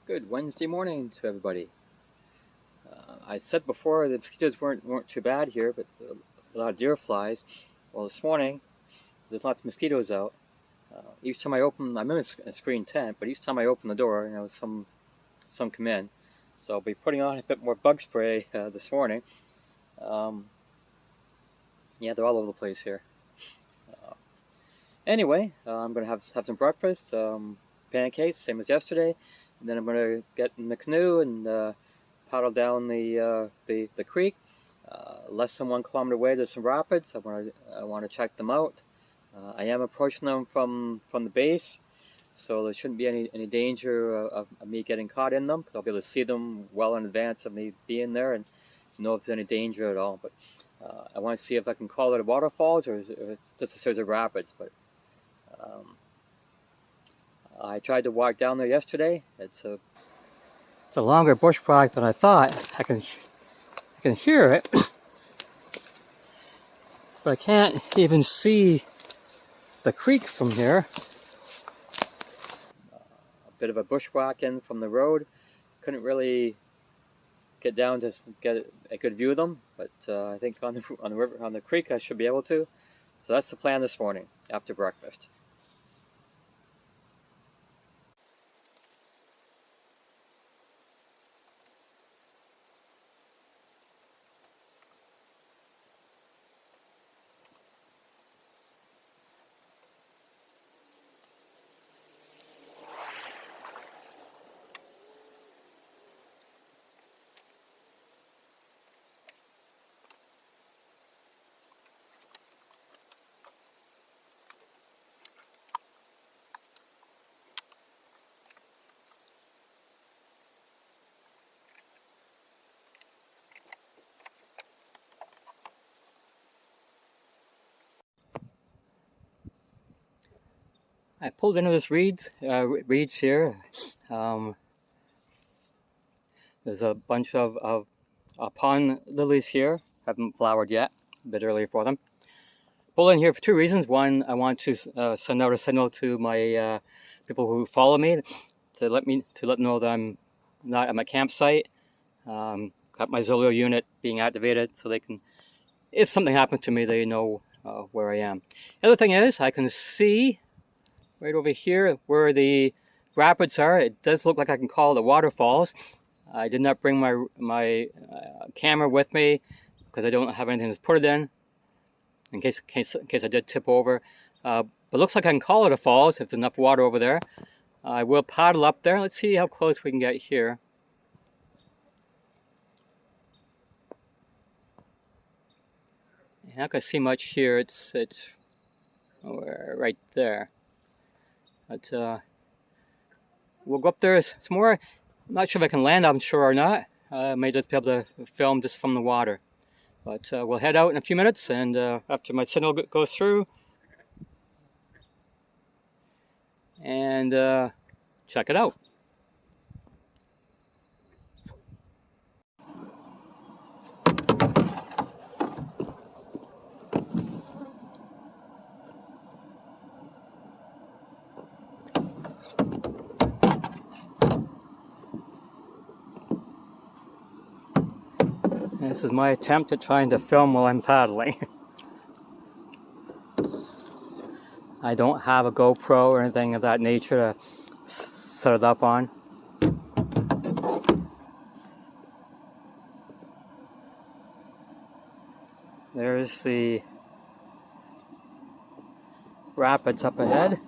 Good Wednesday morning to everybody. I said before the mosquitoes weren't too bad here, but a lot of deer flies. Well, this morning there's lots of mosquitoes out. Each time I open, I'm in a screen tent, but each time I open the door, some come in. So I'll be putting on a bit more bug spray this morning. Yeah, they're all over the place here. Anyway, I'm gonna have some breakfast, pancakes, same as yesterday, and then I'm gonna get in the canoe and paddle down the creek. Less than 1 kilometer away, there's some rapids. I want to check them out. I am approaching them from the base, so there shouldn't be any danger of me getting caught in them, because I'll be able to see them well in advance of me being there and know if there's any danger at all. But I want to see if I can call it a waterfalls or it's just a series of rapids. But I tried to walk down there yesterday. It's a longer bush product than I thought. I can hear it, but I can't even see the creek from here. A bit of a bushwhack in from the road. Couldn't really get down to get a good view of them, but I think on the creek I should be able to. So that's the plan this morning after breakfast. I pulled into this reeds here. There's a bunch of pond lilies here. Haven't flowered yet. A bit early for them. Pulled in here for 2 reasons. One, I want to send out a signal to my people who follow me to let them know that I'm not at my campsite. Got my Zolio unit being activated, so they can, if something happens to me, they know where I am. The other thing is, I can see right over here where the rapids are. It does look like I can call it the waterfalls. I did not bring my camera with me because I don't have anything to put it in case I did tip over. But it looks like I can call it a falls if there's enough water over there. I will paddle up there. Let's see how close we can get here. You're not going to see much here. It's right there. But we'll go up there some more. I'm not sure if I can land, I'm sure or not. I may just be able to film just from the water. But we'll head out in a few minutes, and after my signal goes through, and check it out. This is my attempt at trying to film while I'm paddling. I don't have a GoPro or anything of that nature to set it up on. There's the rapids up ahead.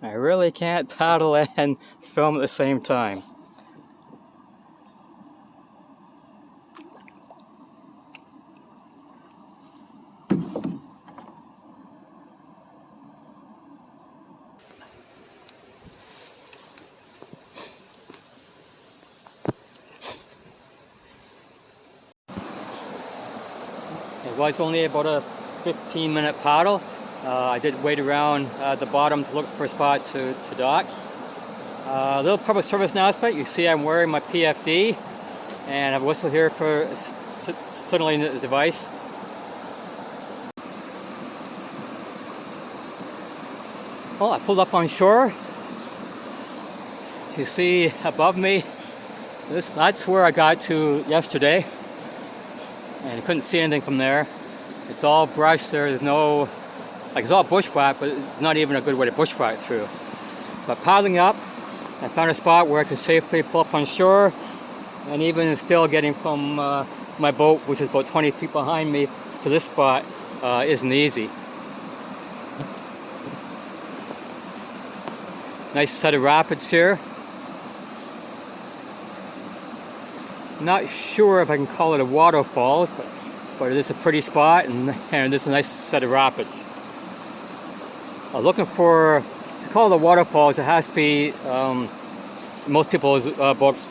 I really can't paddle and film at the same time. It was only about a 15-minute paddle. I did wait around the bottom to look for a spot to dock. A little public service announcement. You see I'm wearing my PFD, and I have a whistle here for signaling the device. Well, I pulled up on shore. As you see above me, that's where I got to yesterday, and I couldn't see anything from there. It's all brush. There's no, like, it's all bushwhack, but it's not even a good way to bushwhack through. But paddling up, I found a spot where I could safely pull up on shore, and even still getting from my boat, which is about 20 feet behind me, to this spot isn't easy. Nice set of rapids here. Not sure if I can call it a waterfalls, but it is a pretty spot, and this is a nice set of rapids. Looking for, to call it a waterfalls, it has to be, most people's books,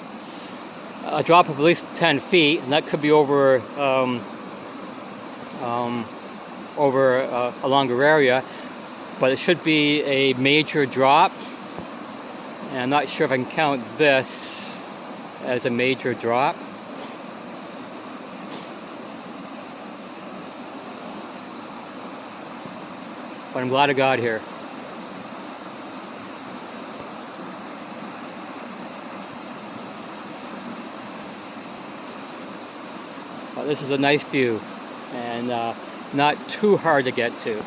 a drop of at least 10 feet, and that could be over a longer area, but it should be a major drop. And I'm not sure if I can count this as a major drop. But I'm glad I got here. Well, this is a nice view, and not too hard to get to.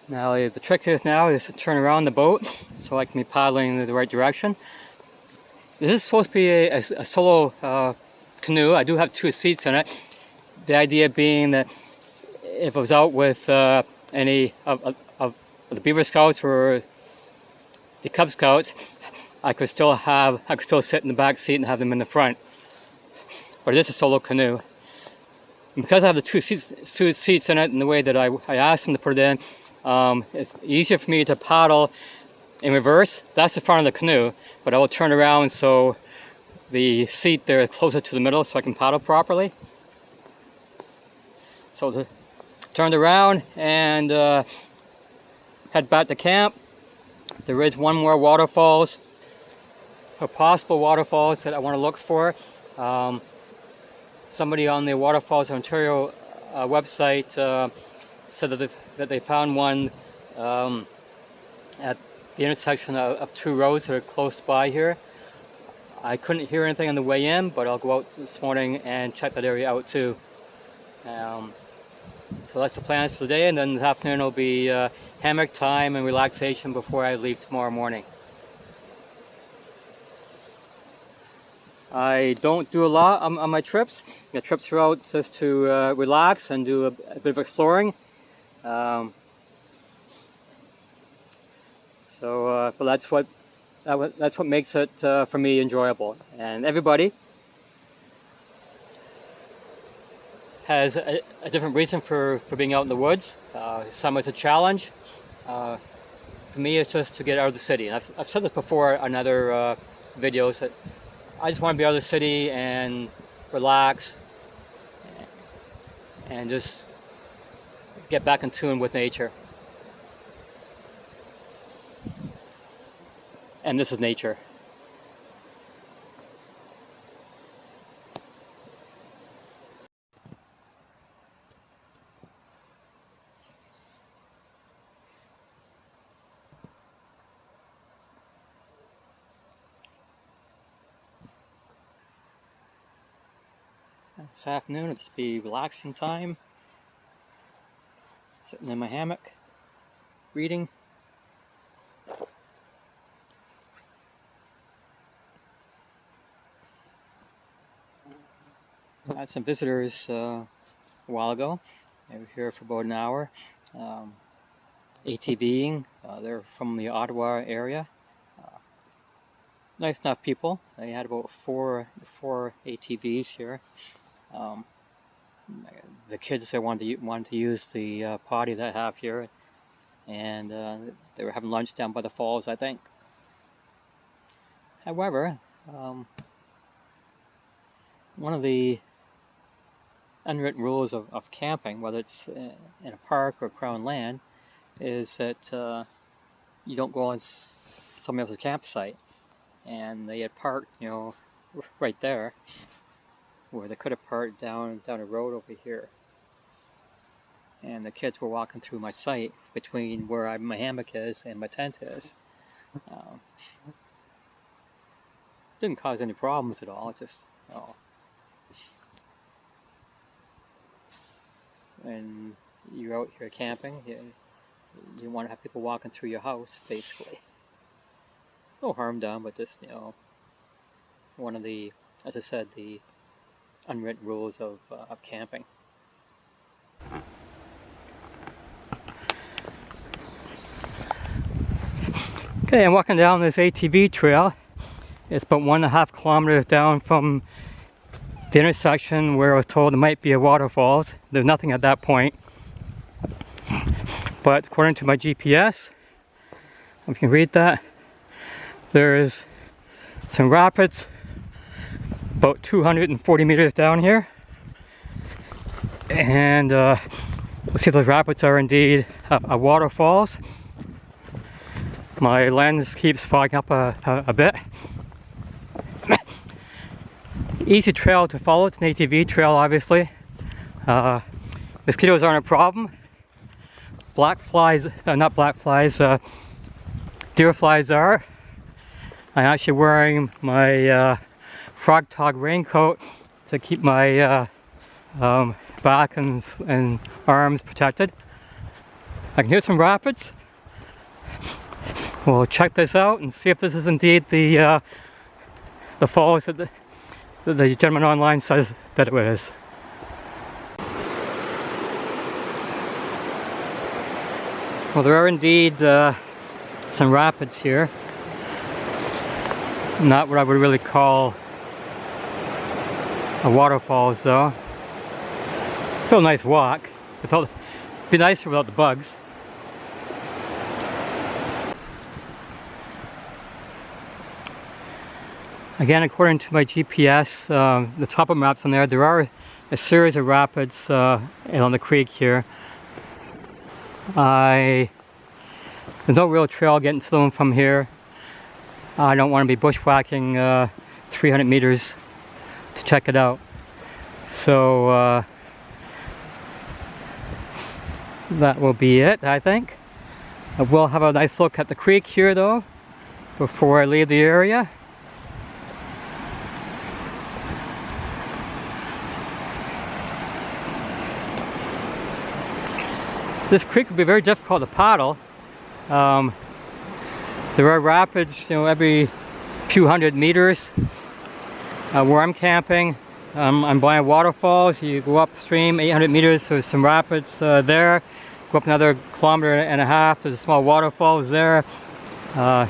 Now the trick is to turn around the boat so I can be paddling in the right direction. This is supposed to be a solo canoe. I do have 2 seats in it. The idea being that if I was out with any of the Beaver Scouts or the Cub Scouts, I could still sit in the back seat and have them in the front. But it is a solo canoe. And because I have the two seats in it, and the way that I asked them to put it in, it's easier for me to paddle in reverse. That's the front of the canoe, but I will turn around so the seat there is closer to the middle so I can paddle properly. So to turn around and head back to camp. There is one more waterfalls, or possible waterfalls, that I want to look for. Somebody on the Waterfalls Ontario website said that they found one at the intersection of 2 roads that are close by here. I couldn't hear anything on the way in, but I'll go out this morning and check that area out too. So that's the plans for the day, and then this afternoon will be hammock time and relaxation before I leave tomorrow morning. I don't do a lot on my trips. My trips are out just to relax and do a bit of exploring. But that's what makes it for me enjoyable. And everybody has a different reason for being out in the woods. Some it's a challenge. For me, it's just to get out of the city. And I've said this before in other videos, that I just want to be out of the city and relax and just get back in tune with nature. And this is nature. This afternoon it'll just be relaxing time, sitting in my hammock, reading. I had some visitors a while ago. They were here for about an hour, ATVing. They're from the Ottawa area. Nice enough people. They had about four ATVs here. The kids, they wanted to use the potty that I have here, and they were having lunch down by the falls, I think. However, one of the unwritten rules of camping, whether it's in a park or crown land, is that you don't go on somebody else's campsite. And they had parked, you know, right there, where they could have parked down a road over here. And the kids were walking through my site between where my hammock is and my tent is. Didn't cause any problems at all. It just, when you're out here camping, you want to have people walking through your house, basically. No harm done, but just, you know, one of the, as I said, the unwritten rules of camping. Okay, I'm walking down this ATV trail. It's about 1.5 kilometers down from the intersection where I was told there might be a waterfalls. There's nothing at that point. But according to my GPS, if you can read that, there's some rapids about 240 meters down here. And we'll see if those rapids are indeed a waterfalls. My lens keeps fogging up a bit. Easy trail to follow. It's an ATV trail, obviously. Mosquitoes aren't a problem. Black flies, not black flies, deer flies are. I'm actually wearing my frog tog raincoat to keep my back and arms protected. I can hear some rapids. We'll check this out and see if this is indeed the falls that the gentleman online says that it is. Well, there are indeed some rapids here. Not what I would really call a waterfalls, though. Still a nice walk. It'd be nicer without the bugs. Again, according to my GPS, the topo maps on there are a series of rapids on the creek here. There's no real trail getting to them from here. I don't want to be bushwhacking 300 meters to check it out. So that will be it, I think. I will have a nice look at the creek here, though, before I leave the area. This creek would be very difficult to paddle. There are rapids, you know, every few hundred meters. Where I'm camping, I'm by waterfalls. You go upstream 800 meters, there's some rapids there. Go up another 1.5 kilometers, there's a small waterfalls there. And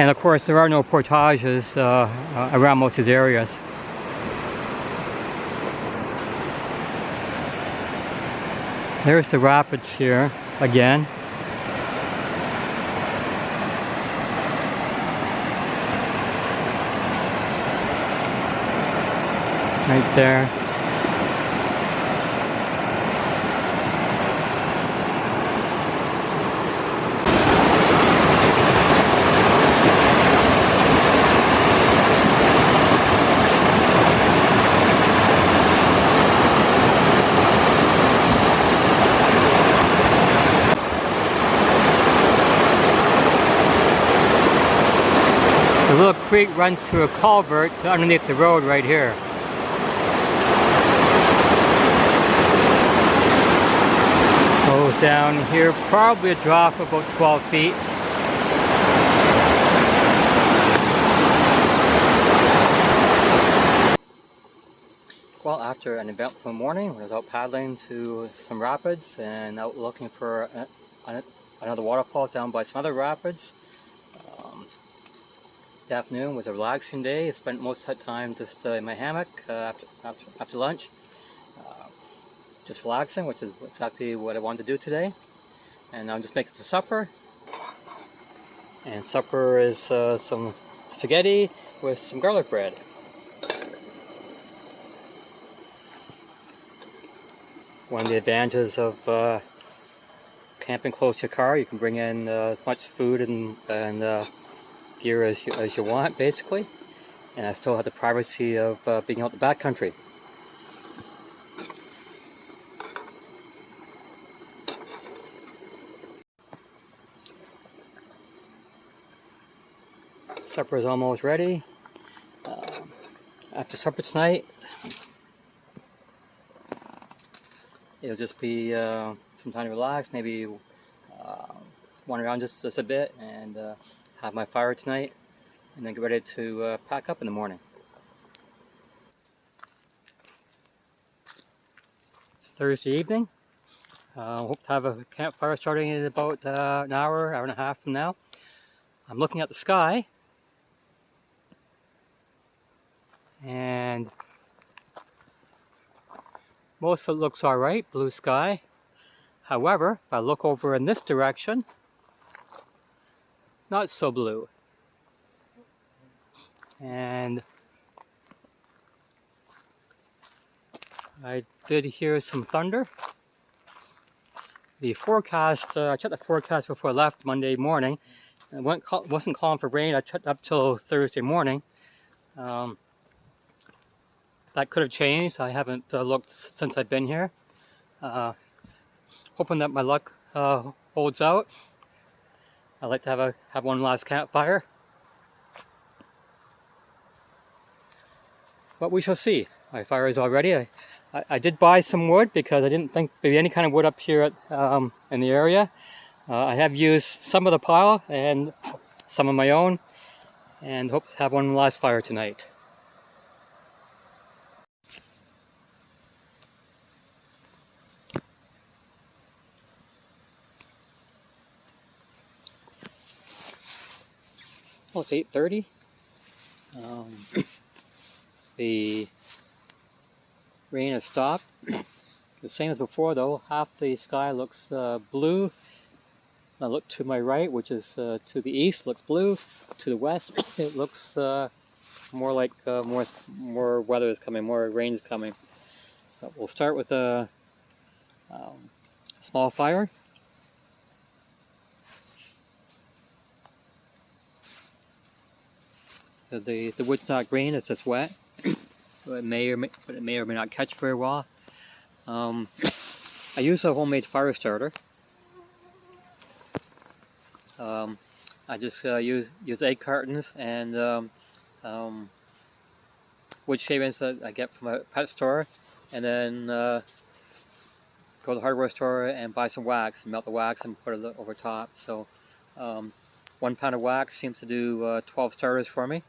of course, there are no portages around most of these areas. There's the rapids here again. Right there. The little creek runs through a culvert underneath the road right here. Goes down here, probably a drop of about 12 feet. Well, after an eventful morning, I was out paddling to some rapids and out looking for another waterfall down by some other rapids. The afternoon was a relaxing day. I spent most of that time just in my hammock after lunch. Just relaxing, which is exactly what I wanted to do today. And I'm just making some supper. And supper is some spaghetti with some garlic bread. One of the advantages of camping close to your car, you can bring in as much food and gear as you want, basically. And I still have the privacy of being out in the backcountry. Supper is almost ready. After supper tonight, it'll just be some time to relax, maybe wander around just a bit, and have my fire tonight, and then get ready to pack up in the morning. It's Thursday evening. Hope to have a campfire starting in about an hour and a half from now. I'm looking at the sky, and most of it looks alright, blue sky. However, if I look over in this direction, not so blue. And I did hear some thunder. The forecast, I checked the forecast before I left Monday morning. It wasn't calling for rain. I checked up till Thursday morning. That could have changed. I haven't looked since I've been here. Hoping that my luck holds out. I'd like to have one last campfire. But we shall see. My fire is all ready. I did buy some wood because I didn't think there'd be any kind of wood up here in the area. I have used some of the pile and some of my own, and hope to have one last fire tonight. Well, it's 8:30. The rain has stopped. The same as before, though. Half the sky looks blue. I look to my right, which is to the east, looks blue. To the west, it looks more like more weather is coming, more rain is coming. But we'll start with a small fire. So the wood's not green; it's just wet. So it may or may not catch very well. I use a homemade fire starter. I just use egg cartons and wood shavings that I get from a pet store, and then go to the hardware store and buy some wax and melt the wax and put it over top. So 1 pound of wax seems to do 12 starters for me.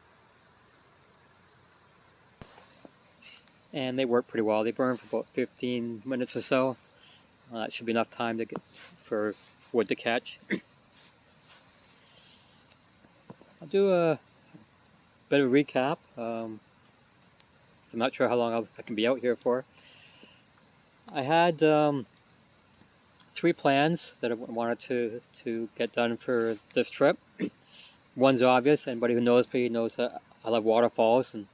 And they work pretty well. They burn for about 15 minutes or so. That should be enough time for wood to catch. I'll do a bit of a recap. I'm not sure how long I can be out here for. I had 3 plans that I wanted to get done for this trip. One's obvious. Anybody who knows me knows that I love waterfalls, and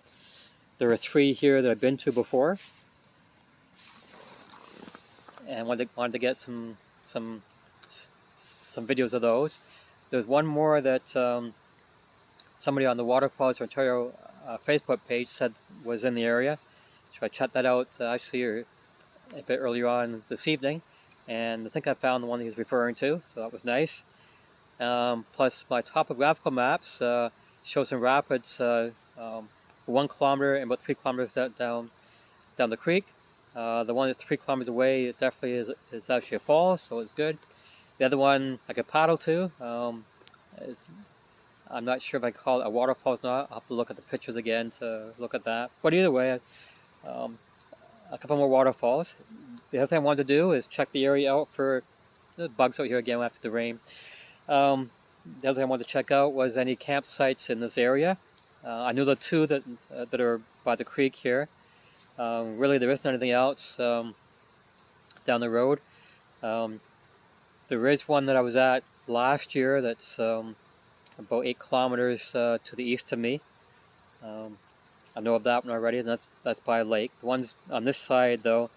there are 3 here that I've been to before, and wanted to get some videos of those. There's one more that somebody on the Waterfalls Ontario Facebook page said was in the area, so I checked that out actually a bit earlier on this evening, and I think I found the one he was referring to, so that was nice. Plus, my topographical maps show some rapids. 1 kilometer and about 3 kilometers down the creek. The one that's 3 kilometers away, it definitely is actually a fall, so it's good. The other one I could paddle to. I'm not sure if I call it a waterfall or not. I'll have to look at the pictures again to look at that. But either way, a couple more waterfalls. The other thing I wanted to do is check the area out for the bugs out here again after the rain. The other thing I wanted to check out was any campsites in this area. I knew the 2 that are by the creek here. Really, there isn't anything else down the road. There is one that I was at last year that's about 8 kilometers to the east of me. I know of that one already, and that's by a lake. The ones on this side, though,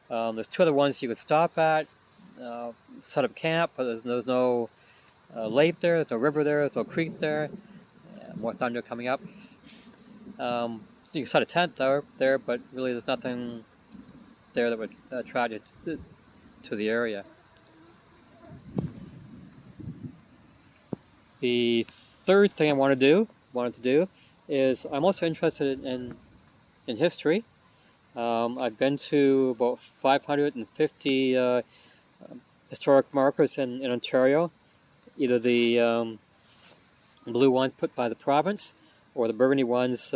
there's 2 other ones you could stop at, set up camp, but there's no lake there, there's no river there, there's no creek there. More thunder coming up. So you can set a tent there, but really there's nothing there that would attract you to the area. The third thing I wanted to do is I'm also interested in history. I've been to about 550 historic markers in Ontario, either the blue ones put by the province or the burgundy ones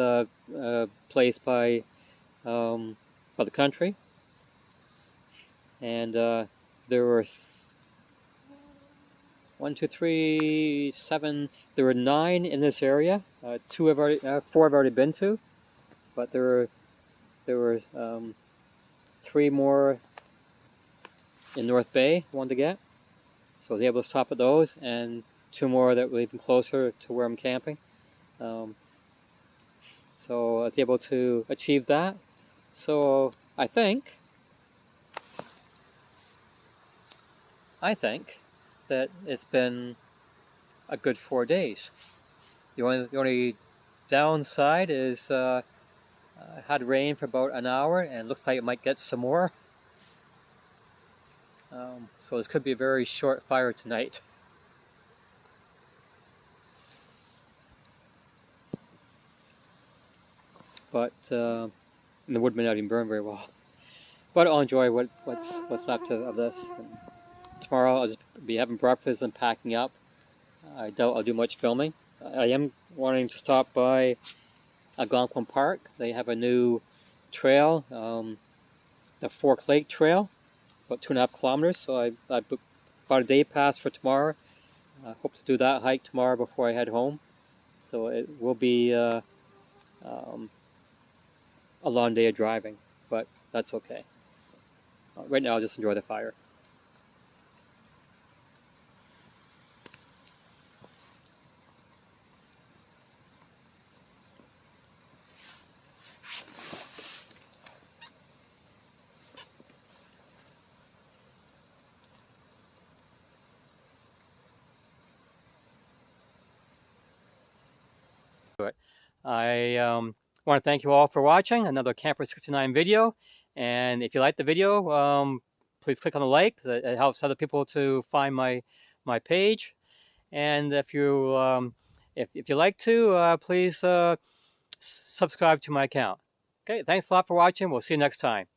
placed by the country. And there were 1, 2, 3, 7. There were 9 in this area. 4 I've already been to, but there were 3 more in North Bay I wanted to get. So I was able to stop at those, and 2 more that were even closer to where I'm camping. So I was able to achieve that. So I think that it's been a good 4 days. The only downside is I had rain for about an hour, and it looks like it might get some more. So this could be a very short fire tonight. But the wood may not even burn very well. But I'll enjoy what's left of this. And tomorrow I'll just be having breakfast and packing up. I doubt I'll do much filming. I am wanting to stop by Algonquin Park. They have a new trail, the Fork Lake Trail, about 2.5 kilometers. So I booked about a day pass for tomorrow. I hope to do that hike tomorrow before I head home. So it will be a long day of driving, but that's okay. Right now I'll just enjoy the fire. I want to thank you all for watching another Camper 69 video, and if you like the video, please click on the like. It helps other people to find my page. And if you if you like to, please subscribe to my account. Okay, thanks a lot for watching. We'll see you next time.